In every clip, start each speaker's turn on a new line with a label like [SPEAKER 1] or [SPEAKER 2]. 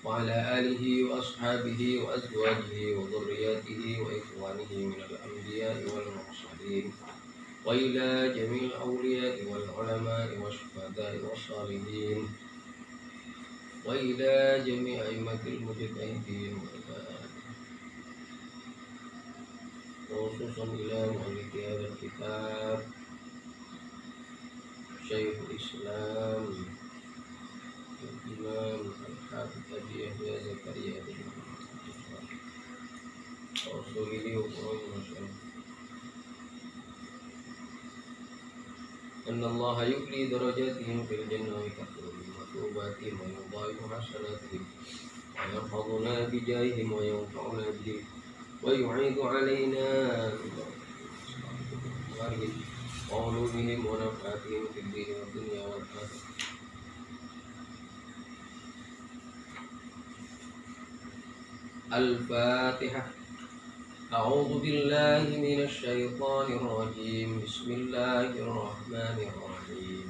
[SPEAKER 1] وعلى آله وأصحابه وأزواجه وذرياته وإخوانه من الأنبياء والمرسلين وإلى جميع الأولياء والعلماء والشهداء والصالحين وإلى جميع أئمة المجتهدين وخصوصا إلى مؤلف هذا الكتاب شيخ الإسلام الإمام الحافظ أبي يحيى زكريا بن رسوله وقوله أن الله يبلي درجاتهم في الجنة ويكفر بمثوباتهم ويضاعف حسناتهم ويحفظنا بجاههم وينفعنا به ويعيد علينا وعلومهم ونفعتهم في الدين والدنيا والآخرة. الفاتحة. أعوذ بالله من الشيطان الرجيم. بسم الله الرحمن الرحيم.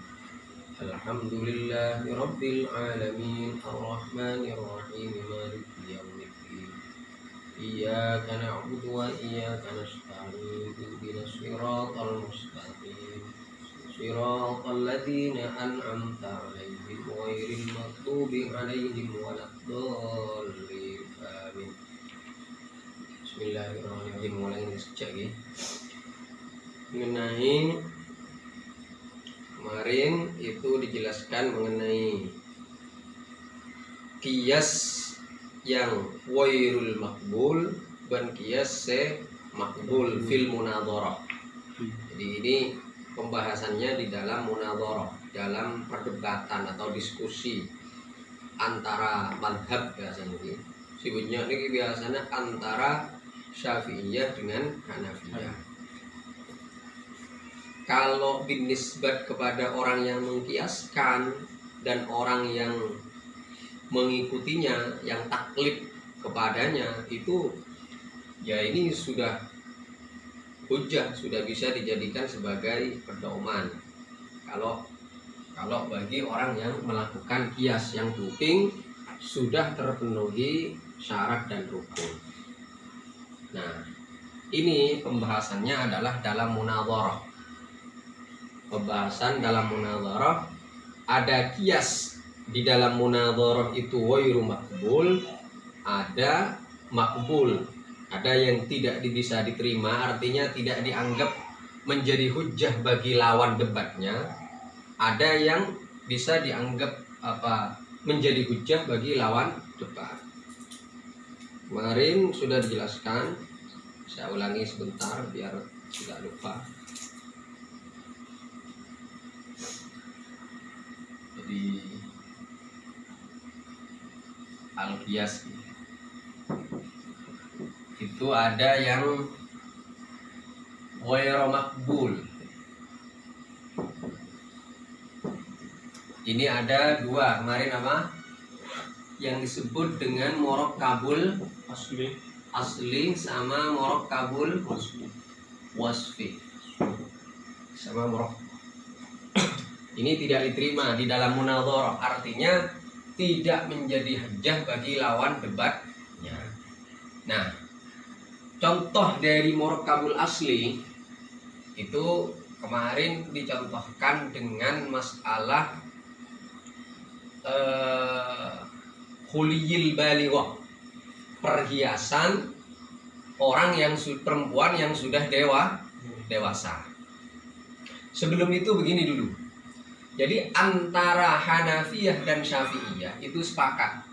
[SPEAKER 1] الحمد لله رب العالمين الرحمن الرحيم مالك يوم الدين إياك نعبد وإياك نستعين اهدنا الصراط المستقيم صراط الذين أنعمت عليهم غير المغضوب عليهم ولا الضالين آمين. Bismillahirrahmanirrahim. Mulai sejak ini mengenai kemarin itu dijelaskan mengenai kias yang wairul makbul dan kias makbul fil munadharah. Jadi ini pembahasannya di dalam munadharah, dalam perdebatan atau diskusi antara madhab biasanya ini. Sebutnya ini biasanya antara Syafi'iyah dengan Hanafiyah. Kalau binisbat kepada orang yang mengkiaskan dan orang yang mengikutinya, yang taklid kepadanya, itu ya ini sudah hujjah, sudah bisa dijadikan sebagai pedoman. Kalau bagi orang yang melakukan kias yang penting sudah terpenuhi syarat dan rukun. Nah, ini pembahasannya adalah dalam munadharah. Pembahasan dalam munadharah, ada kias di dalam munadharah itu wairu makbul, ada makbul, ada yang tidak bisa diterima, artinya tidak dianggap menjadi hujjah bagi lawan debatnya, ada yang bisa dianggap menjadi hujjah bagi lawan debat. Kemarin sudah dijelaskan, saya ulangi sebentar biar tidak lupa. Jadi al-qiyas itu ada yang ghairu makbul. Ini ada dua, kemarin apa? Yang disebut dengan murakkabul asli sama murakkabul wasfi. Sama ini tidak diterima di dalam munadharah, artinya tidak menjadi hujjah bagi lawan debatnya. Nah, contoh dari murakkabul asli itu kemarin dicontohkan dengan masalah huliyil balighah, perhiasan orang yang perempuan yang sudah dewasa. Sebelum itu begini dulu. Jadi antara Hanafiyah dan Syafi'iyah itu sepakat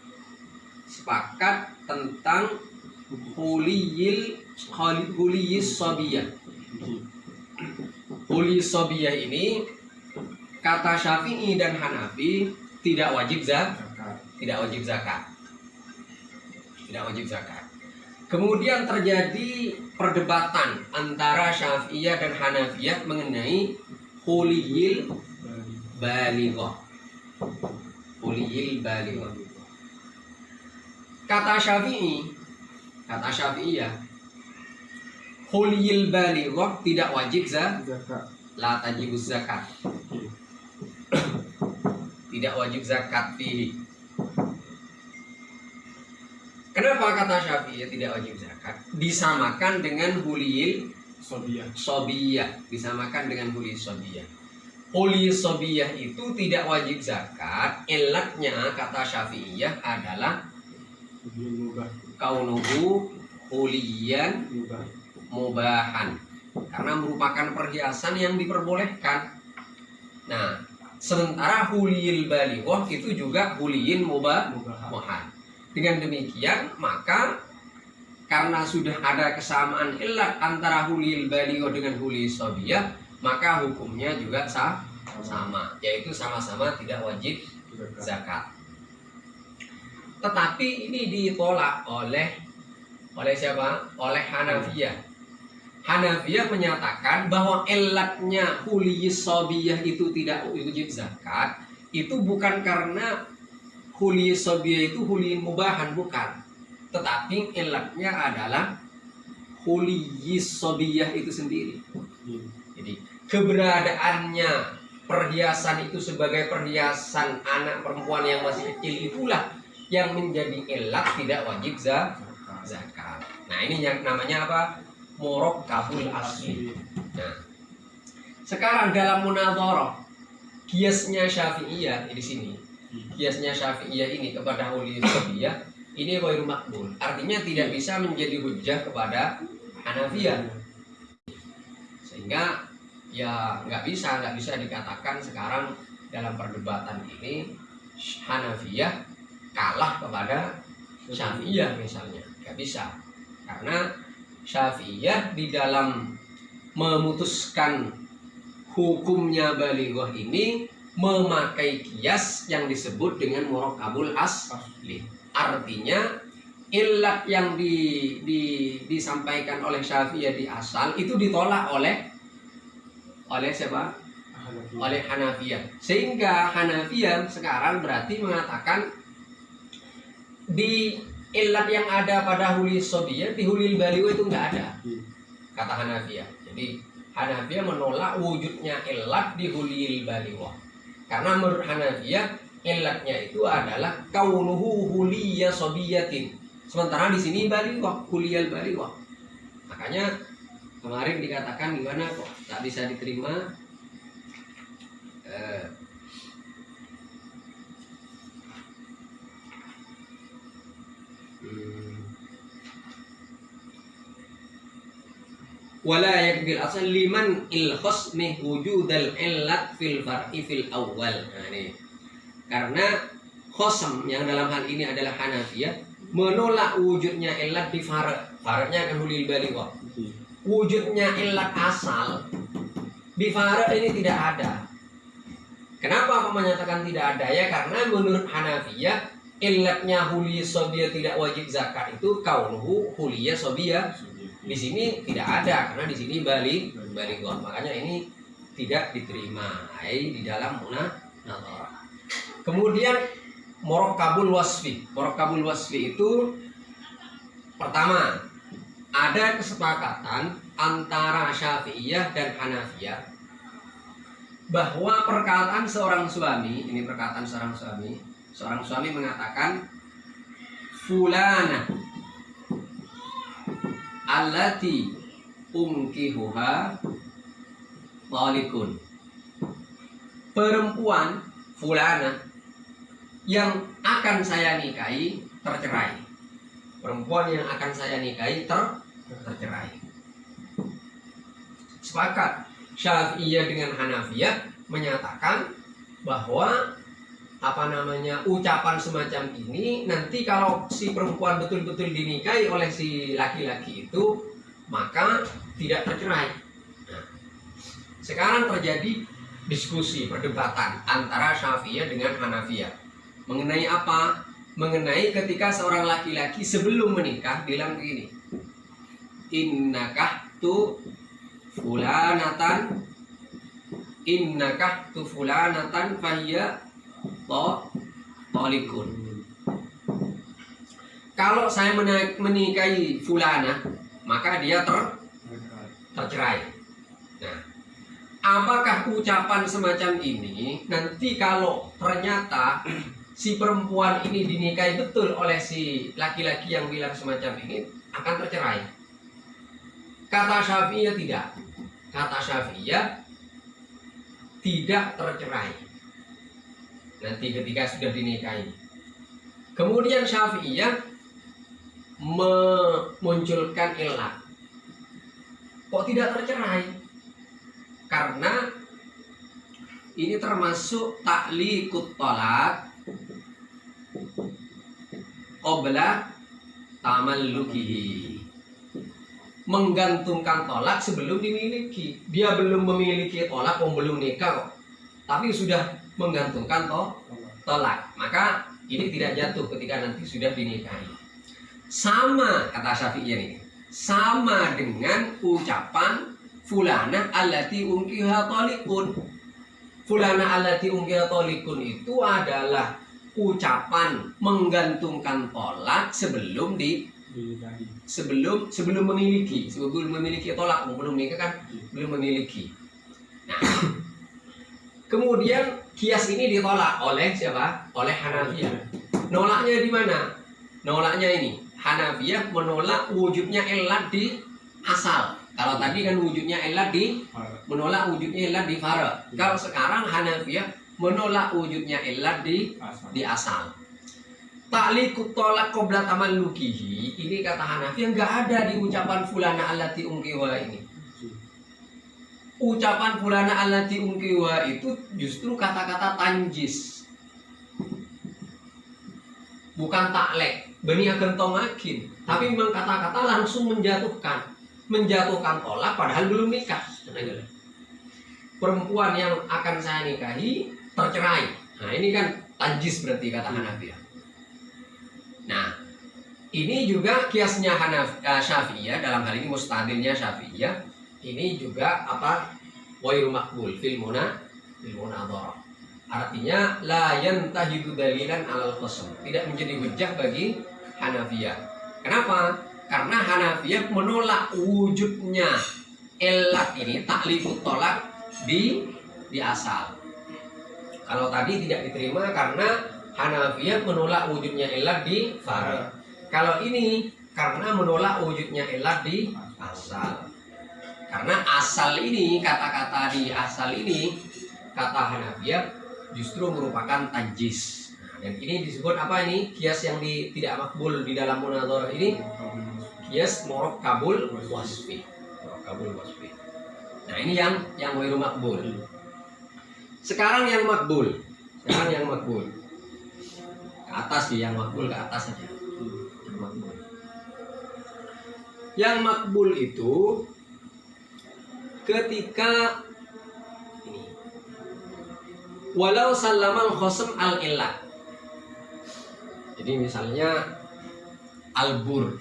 [SPEAKER 1] tentang huliyis sabiyah. Huliyis sabiyah ini kata Syafi'i dan Hanafi tidak wajib zakat. Kemudian terjadi perdebatan antara Syafi'iyah dan Hanafiyah mengenai huliyil balighah. Kata Syafi'iyah, huliyil balighah tidak wajib zakat. La tajibuz zakat. Tidak wajib zakat fihi. Kenapa kata Syafi'iyah tidak wajib zakat? Disamakan dengan huliyil sobiyah. Disamakan dengan huliyil sobiyah. Huliyil sobiyah itu tidak wajib zakat. Ilatnya kata Syafi'iyah adalah kaunuhu huliyan mubahan, karena merupakan perhiasan yang diperbolehkan. Nah, sementara huliyil balighah itu juga huliyin mubahan. Dengan demikian, maka karena sudah ada kesamaan ilat antara huliyil balighah dengan huliyil sobiyah, maka hukumnya juga sama, yaitu sama-sama tidak wajib zakat. Tetapi ini ditolak oleh siapa? Oleh Hanafiyah. Hanafiyah menyatakan bahwa ilatnya huliyis sobiyah itu tidak wajib zakat, itu bukan karena huliyis sobiyah itu huliyin mubahan, bukan. Tetapi ilatnya adalah huliyis sobiyah itu sendiri. Jadi keberadaannya perhiasan itu sebagai perhiasan anak perempuan yang masih kecil itulah yang menjadi ilat tidak wajib zakat. Nah, ini yang namanya apa? Murakkabul asli. Nah, sekarang dalam munadharah kiasnya Syafi'iyah di sini. Kiasnya Syafi'iyah ini kepada huliyil sobiyah ini ghairu maqbul. Artinya tidak bisa menjadi hujjah kepada Hanafiyah. Sehingga ya nggak bisa dikatakan sekarang dalam perdebatan ini Hanafiyah kalah kepada Syafi'iyah misalnya. Nggak bisa. Karena Syafi'iyah di dalam memutuskan hukumnya balighah ini memakai kias yang disebut dengan murakkabul asli. Artinya ilat yang disampaikan oleh Syafi'iyah di asal itu ditolak oleh siapa? Oleh Hanafiyah. Sehingga Hanafiyah sekarang berarti mengatakan di ilat yang ada pada huliyil sobiyah, di huliyil balighah itu nggak ada, kata Hanafiyah. Jadi Hanafiyah menolak wujudnya ilat di huliyil balighah, karena menurut Hanafiyah ilatnya itu adalah kaunuhu huliyya sobiyatin, sementara di sini balighah, huliyal balighah. Makanya kemarin dikatakan gimana kok tak bisa diterima. Wala yakbil asal liman il khosmi wujudal illat fil far'i fil awal. Nah, ini karena khosm yang dalam hal ini adalah Hanafiyah menolak wujudnya illat di far'nya kan huliyil balighah. Wujudnya illat asal di far' ini tidak ada. Kenapa aku menyatakan tidak ada? Ya karena menurut Hanafiyah illatnya huliyah sobiyah tidak wajib zakat itu kaunuhu huliyah sobiyah. Di sini tidak ada karena di sini balighah. Makanya ini tidak diterima di dalam munadharah. Kemudian murakkabul wasfi. Murakkabul wasfi itu pertama ada kesepakatan antara Syafi'iyah dan Hanafiyah bahwa perkataan seorang suami, ini perkataan seorang suami mengatakan fulana allati unkihuha talikun. Perempuan fulana yang akan saya nikahi tercerai. Perempuan yang akan saya nikahi tercerai. Sepakat Syafi'iyah dengan Hanafiyah menyatakan bahwa ucapan semacam ini nanti kalau si perempuan betul-betul dinikahi oleh si laki-laki itu maka tidak tercerai. Nah, sekarang terjadi diskusi perdebatan antara Syafi'iyah dengan Hanafiyah mengenai apa? Mengenai ketika seorang laki-laki sebelum menikah bilang begini, innakahtu fulanatan fahiyya talikun. Kalau saya menikahi fulana maka dia tercerai. Nah, apakah ucapan semacam ini nanti kalau ternyata si perempuan ini dinikahi betul oleh si laki-laki yang bilang semacam ini, akan tercerai. Kata Syafi'iyah tidak. Kata Syafi'iyah tidak tercerai nanti ketika sudah dinikahi. Kemudian Syafi'iyah memunculkan ilat. Kok tidak tercerai? Karena ini termasuk ta'liqut thalaq qabla tamallukihi. Menggantungkan tolak sebelum dimiliki. Dia belum memiliki tolak, belum nikah kok, tapi sudah menggantungkan tolak. Maka ini tidak jatuh ketika nanti sudah dinikahi. Sama kata Syafi'iyah ini, sama dengan ucapan fulana allati unkiha talikun. Fulana allati unkiha talikun itu adalah ucapan menggantungkan tolak sebelum memiliki tolak, belum nikah kan, belum memiliki. Nah, kemudian kias ini ditolak oleh siapa? Oleh Hanafiyah. Nolaknya di mana? Nolaknya ini Hanafiyah menolak wujudnya ilat di asal. Kalau tadi kan wujudnya ilat menolak wujudnya ilat di fara. Kalau sekarang Hanafiyah menolak wujudnya ilat di asal. Ta'liqut thalaq qabla tamallukihi, ini kata Hanafi enggak ada di ucapan fulana allati unkiwa ini. Ucapan fulana allati unkiwa itu justru kata-kata tanjis. Bukan taklek, bani agentong akin, tapi memang kata-kata langsung menjatuhkan tolak padahal belum nikah. Perempuan yang akan saya nikahi tercerai. Nah, ini kan tanjis berarti kata Hanafi. Nah, ini juga kiasnya Syafi'iyah, dalam hal ini mustadilnya Syafi'iyah, ini juga apa? Wairu makbul fil munadharah. Artinya la yantahidu dalilan alal khasm, tidak menjadi hujjah bagi Hanafiyah. Kenapa? Karena Hanafiyah menolak wujudnya ilat ini, ta'liqut thalaq di asal. Kalau tadi tidak diterima karena Hanafiyah menolak wujudnya ilat di fara. Kalau ini karena menolak wujudnya ilat di asal. Karena asal ini, kata-kata di asal ini, kata Hanafiyah justru merupakan tanjis. Nah, dan ini disebut apa ini? Kias yang tidak makbul di dalam munadharah ini, kias murakkabul wasfi. Nah, ini yang ghairu makbul. Sekarang yang makbul. Ke atas sih, yang makbul ke atas saja. Yang makbul itu ketika ini, walau sallamal khasm al illah. Jadi misalnya albur.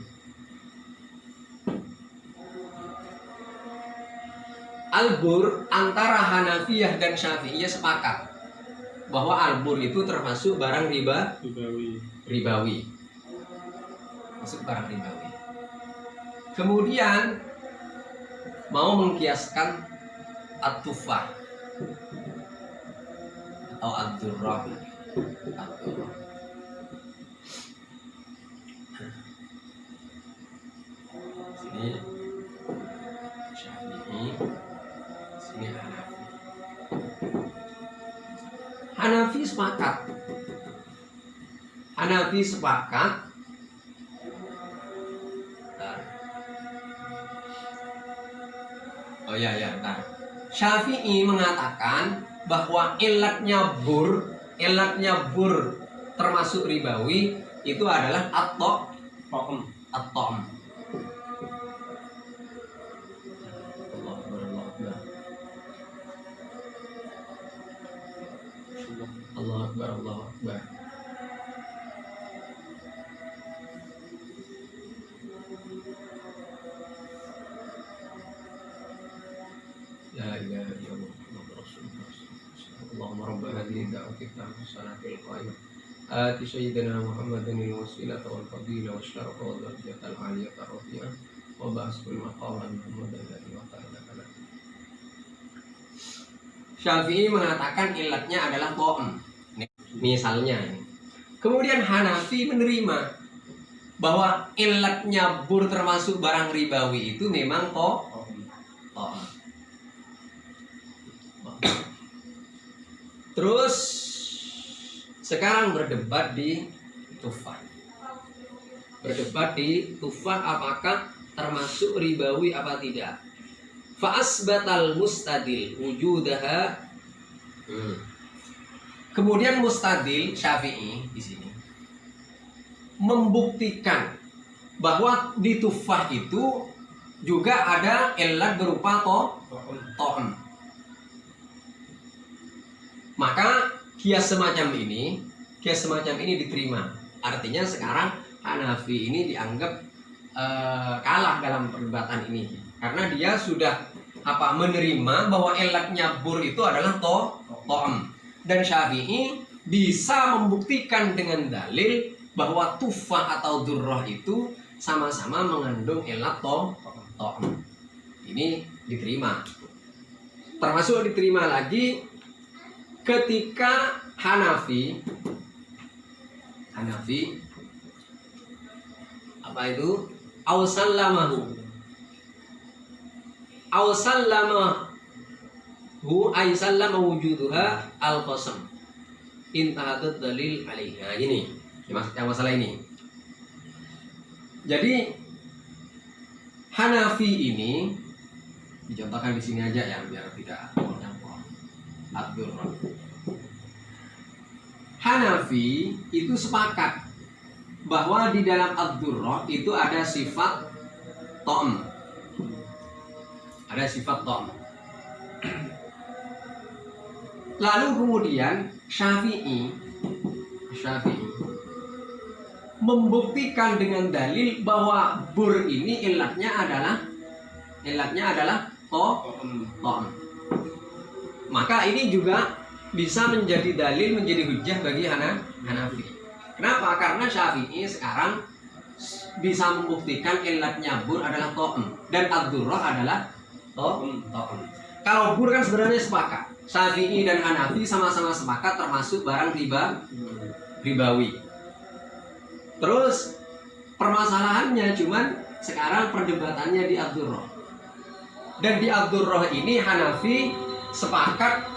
[SPEAKER 1] Albur antara Hanafiyah dan Syafi'iyah sepakat bahwa albur itu termasuk barang ribawi. Masuk barang ribawi. Kemudian mau mengkiaskan at-tufah atau ad-durrah. Sini Syafi'i, sini Hanafi. Hanafi sepakat. Bentar. Syafi'i mengatakan bahwa ilatnya bur termasuk ribawi itu adalah at-ta'am. Allah Akbar. La ilaha illallah Muhammadur Rasulullah. Allahumma rabb hadhihi da'wati tammati salatil qa'imah. Ati sayyidina Muhammadan al-wasilata wal fadila wasyarafa wal darajata al-'aliyata rafi'ah wa ba'asul maqaman Muhammadan alladhi wa'ta'ala kala. Syafi'i mengatakan ilatnya adalah ta'am. Misalnya ini. Kemudian Hanafi menerima bahwa ilatnya bur termasuk barang ribawi itu memang to'am. Terus sekarang berdebat di Tufah. Apakah termasuk ribawi apa tidak. Fa'asbatal mustadil wujudaha. Kemudian mustadil Syafi'i di sini membuktikan bahwa di Tufah itu juga ada ilat berupa to'am. Maka kias semacam ini diterima. Artinya sekarang Hanafi ini dianggap kalah dalam perdebatan ini karena dia sudah menerima bahwa ilatnya bur itu adalah to'am. Dan Syafi'i bisa membuktikan dengan dalil bahwa tufah atau durrah itu sama-sama mengandung ilat to'am. Ini diterima. Termasuk diterima lagi ketika Hanafi apa itu? Awsallamahu ay sallama wujuduha al-qasam intahatud dalil alaiha. Ini yang masalah ini. Jadi Hanafi ini dicontohkan di sini aja ya biar tidak campur. Ad-durrah. Hanafi itu sepakat bahwa di dalam ad-durrah itu ada sifat to'am. Lalu kemudian Syafi'i membuktikan dengan dalil bahwa bur ini ilatnya adalah to'am. Maka ini juga bisa menjadi dalil, menjadi hujjah bagi Hanafi. Kenapa? Karena Syafi'i sekarang bisa membuktikan ilatnya bur adalah to'am dan ad-durrah adalah to'am. Kalau bur kan sebenarnya sepakat. Syafi'i dan Hanafi sama-sama sepakat termasuk barang ribawi. Terus permasalahannya cuman sekarang perdebatannya di ad-durrah. Dan di ad-durrah ini Hanafi sepakat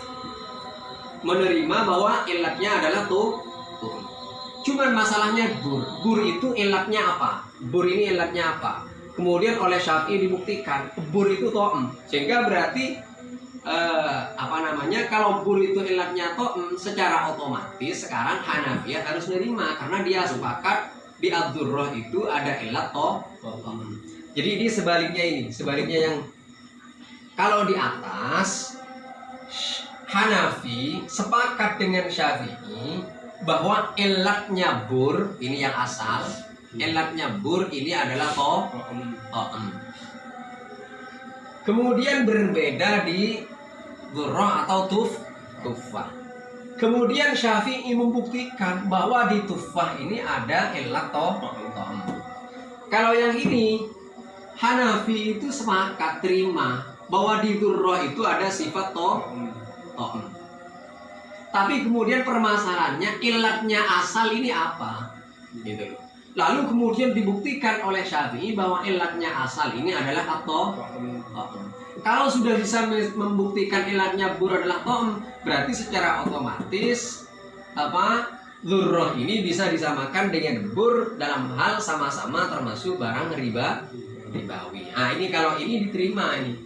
[SPEAKER 1] menerima bahwa ilatnya adalah to'am. Cuman masalahnya bur itu ilatnya apa? Bur ini ilatnya apa? Kemudian oleh Syafi'i dibuktikan bur itu to'am. Sehingga berarti kalau bur itu ilatnya to'am, secara otomatis sekarang Hanafiyah harus menerima karena dia sepakat di ad-durrah itu ada ilat to'am. Jadi ini sebaliknya yang kalau di atas Hanafi sepakat dengan Syafi'i bahwa ilatnya bur ini yang asal, ilatnya bur ini adalah to'am. Kemudian berbeda di durrah atau tufah. Kemudian Syafi'i membuktikan bahwa di tufah ini ada ilat to'am. Kalau yang ini Hanafi itu sepakat terima bahwa di durrah itu ada sifat to'am. Tapi kemudian permasalahannya ilatnya asal ini apa? Gitu loh. Lalu kemudian dibuktikan oleh Syafi'i bahwa ilatnya asal ini adalah to'am. Kalau sudah bisa membuktikan ilatnya bur adalah to'am, berarti secara otomatis durrah ini bisa disamakan dengan bur dalam hal sama-sama termasuk barang ribawi. Nah ini kalau ini diterima ini.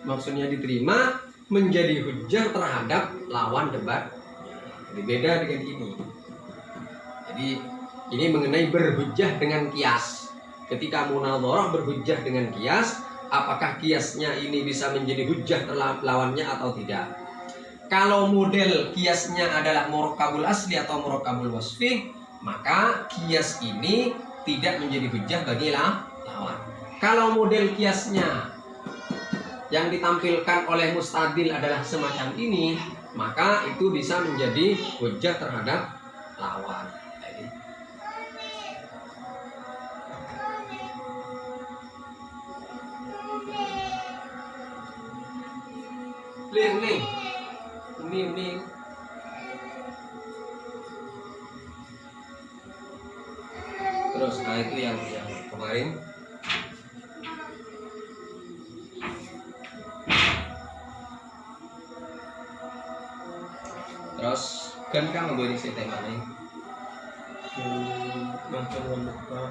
[SPEAKER 1] Maksudnya diterima menjadi hujjah terhadap lawan debat. Jadi beda dengan ini. Jadi ini mengenai berhujjah dengan kias. Ketika munadharah berhujjah dengan kias, apakah kiasnya ini bisa menjadi hujjah terhadap lawannya atau tidak? Kalau model kiasnya adalah murakkabul asli atau murakkabul wasfi, maka kias ini tidak menjadi hujjah bagi lawan. Kalau model kiasnya yang ditampilkan oleh mustadil adalah semacam ini, maka itu bisa menjadi hujjah terhadap lawan. Ling. Terus nah itu yang kemarin. Terus kan kamu gue di tema nih.
[SPEAKER 2] Macam wanita